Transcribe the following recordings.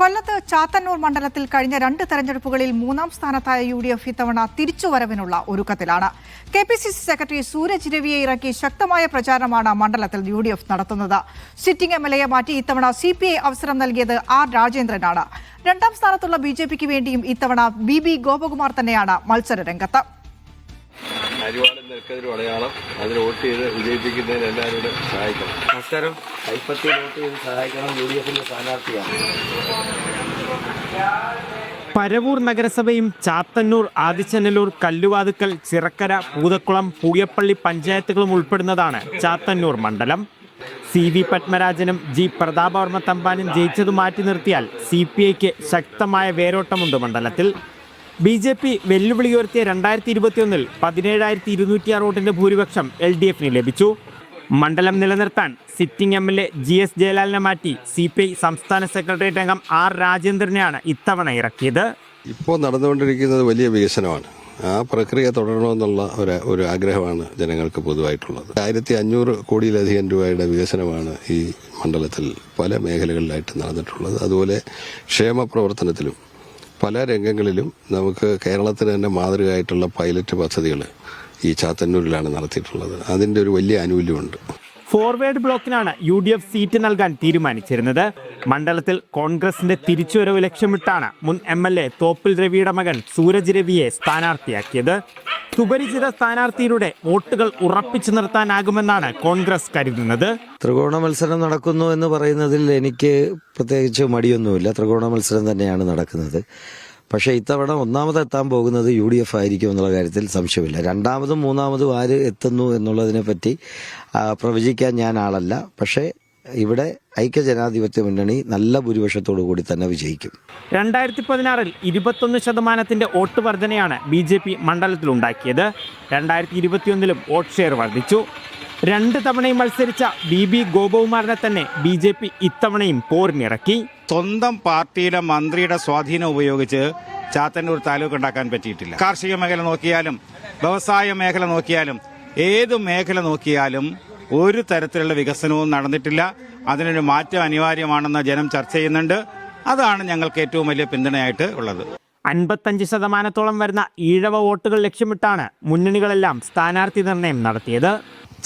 കൊല്ലത്ത് ചാത്തന്നൂർ മണ്ഡലത്തിൽ കഴിഞ്ഞ 2 തെരഞ്ഞെടുപ്പുകളിൽ 3ാം സ്ഥാനത്തായ UDF ഇത്തവണ തിരിച്ചുവരവിനുള്ള ഒരുക്കത്തിലാണ്. KPCC സെക്രട്ടറി സൂരജ് രവിയെ ഇറക്കി ശക്തമായ പ്രചാരണമാണ് മണ്ഡലത്തിൽ UDF നടത്തുന്നത്. സിറ്റിംഗ് MLA മാറ്റി ഇത്തവണ CPI അവസരം നൽകിയത് R രാജേന്ദ്രനാണ്. 2ാം സ്ഥാനത്തുള്ള BJPക്ക് വേണ്ടിയും ഇത്തവണ BB ഗോപകുമാർ തന്നെയാണ് മത്സര രംഗത്ത്. അരിവാളും നെൽക്കതിരും അടയാളം അതിൽ വോട്ട് ചെയ്ത് വിജയിപ്പിക്കുന്നതിന് എല്ലാവരോടും സഹായിക്കണം. നമസ്കാരം. കൈപ്പത്തി വോട്ട് ചെയ്ത് സഹായിക്കണം. UDFന്റെ സ്ഥാനാർത്ഥിയാണ്. പരവൂർ നഗരസഭയും ചാത്തന്നൂർ, ആദിച്ചനല്ലൂർ, കല്ലുവാതുക്കൽ, ചിറക്കര, പൂതക്കുളം, പൂയപ്പള്ളി പഞ്ചായത്തുകളും ഉൾപ്പെടുന്നതാണ് ചാത്തന്നൂർ മണ്ഡലം. CV പത്മരാജനും G പ്രതാപവർമ്മ തമ്പാനും ജയിച്ചത് മാറ്റി നിർത്തിയാൽ CPIക്ക് ശക്തമായ വേരോട്ടമുണ്ട് മണ്ഡലത്തിൽ. BJP വെല്ലുവിളി ഉയർത്തിയ 2021 17,206 വോട്ടിന്റെ ഭൂരിപക്ഷം LDFന് ലഭിച്ചു. മണ്ഡലം നിലനിർത്താൻ സിറ്റിംഗ് MLA GS ജയലാലിനെ മാറ്റി CPI സംസ്ഥാന സെക്രട്ടേറിയറ്റ് അംഗം R രാജേന്ദ്രനെയാണ് ഇത്തവണ ഇറക്കിയത്. ഇപ്പോൾ നടന്നുകൊണ്ടിരിക്കുന്നത് വലിയ വികസനമാണ്. ആ പ്രക്രിയ തുടരണമെന്നുള്ള ഒരു ആഗ്രഹമാണ് ജനങ്ങൾക്ക് പൊതുവായിട്ടുള്ളത്. 1500 കോടിയിലധികം രൂപയുടെ വികസനമാണ് ഈ മണ്ഡലത്തിൽ പല മേഖലകളിലായിട്ട് നടന്നിട്ടുള്ളത്. അതുപോലെ ക്ഷേമ പ്രവർത്തനത്തിലും പല രംഗങ്ങളിലും നമുക്ക് കേരളത്തിന് തന്നെ മാതൃകയായിട്ടുള്ള പൈലറ്റ് പദ്ധതികൾ ഈ ചാത്തന്നൂരിലാണ് നടത്തിയിട്ടുള്ളത്. അതിൻ്റെ ഒരു വലിയ ആനുകൂല്യമുണ്ട്. ഫോർവേഡ് ബ്ലോക്കിനാണ് UDF സീറ്റ് നൽകാൻ തീരുമാനിച്ചിരുന്നത്. മണ്ഡലത്തിൽ കോൺഗ്രസിന്റെ തിരിച്ചുവരവ് ലക്ഷ്യമിട്ടാണ് മുൻ MLA തോപ്പിൽ രവിയുടെ മകൻ സൂരജ് രവിയെ സ്ഥാനാർത്ഥിയാക്കിയത്. സുപരിചിത സ്ഥാനാർത്ഥിയുടെ വോട്ടുകൾ ഉറപ്പിച്ചു നിർത്താനാകുമെന്നാണ് കോൺഗ്രസ് കരുതുന്നത്. ത്രികോണ മത്സരം നടക്കുന്നു എന്ന് പറയുന്നതിൽ എനിക്ക് പ്രത്യേകിച്ച് മടിയൊന്നുമില്ല. ത്രികോണ മത്സരം തന്നെയാണ് നടക്കുന്നത്. പക്ഷേ ഇത്തവണ ഒന്നാമതെത്താൻ പോകുന്നത് UDF ആയിരിക്കും എന്നുള്ള കാര്യത്തിൽ സംശയമില്ല. രണ്ടാമതും മൂന്നാമതും ആര് എത്തുന്നു എന്നുള്ളതിനെ പറ്റി പ്രവചിക്കാൻ ഞാൻ ആളല്ല. പക്ഷേ ഇവിടെ ഐക്യജനാധിപത്യ മുന്നണി നല്ല ഭൂരിപക്ഷത്തോടു കൂടി തന്നെ വിജയിക്കും. 2016 21% വോട്ട് വർധനയാണ് BJP മണ്ഡലത്തിലുണ്ടാക്കിയത്. 2021 വോട്ട് ഷെയർ വർദ്ധിച്ചു. 2 തവണയും മത്സരിച്ച BB ഗോപകുമാറിനെ തന്നെ BJP ഇത്തവണയും പോരിനിറക്കി. സ്വന്തം പാർട്ടിയുടെ മന്ത്രിയുടെ സ്വാധീനം ഉപയോഗിച്ച് ചാത്തന്നൂർ താലൂക്ക് ഉണ്ടാക്കാൻ പറ്റിയിട്ടില്ല. കാർഷിക മേഖല നോക്കിയാലും വ്യവസായ മേഖല നോക്കിയാലും ഏത് മേഖല നോക്കിയാലും ഒരു തരത്തിലുള്ള വികസനവും നടന്നിട്ടില്ല. അതിനൊരു മാറ്റം അനിവാര്യമാണെന്ന് ജനം ചർച്ച ചെയ്യുന്നുണ്ട്. അതാണ് ഞങ്ങൾക്ക് ഏറ്റവും വലിയ പിന്തുണയായിട്ട് ഉള്ളത്. 55% വരുന്ന ഈഴവ വോട്ടുകൾ ലക്ഷ്യമിട്ടാണ് മുന്നണികളെല്ലാം സ്ഥാനാർത്ഥി നിർണയം നടത്തിയത്.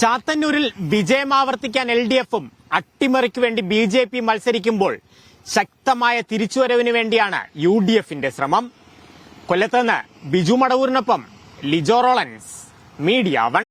ചാത്തന്നൂരിൽ വിജയം ആവർത്തിക്കാൻ LDFും അട്ടിമറിക്ക് വേണ്ടി BJP മത്സരിക്കുമ്പോൾ ശക്തമായ തിരിച്ചുവരവിന് വേണ്ടിയാണ് UDFന്റെ ശ്രമം. കൊല്ലത്ത് നിന്ന് ബിജു മടവൂരിനൊപ്പം ലിജോ റോളൻസ്, മീഡിയ 1.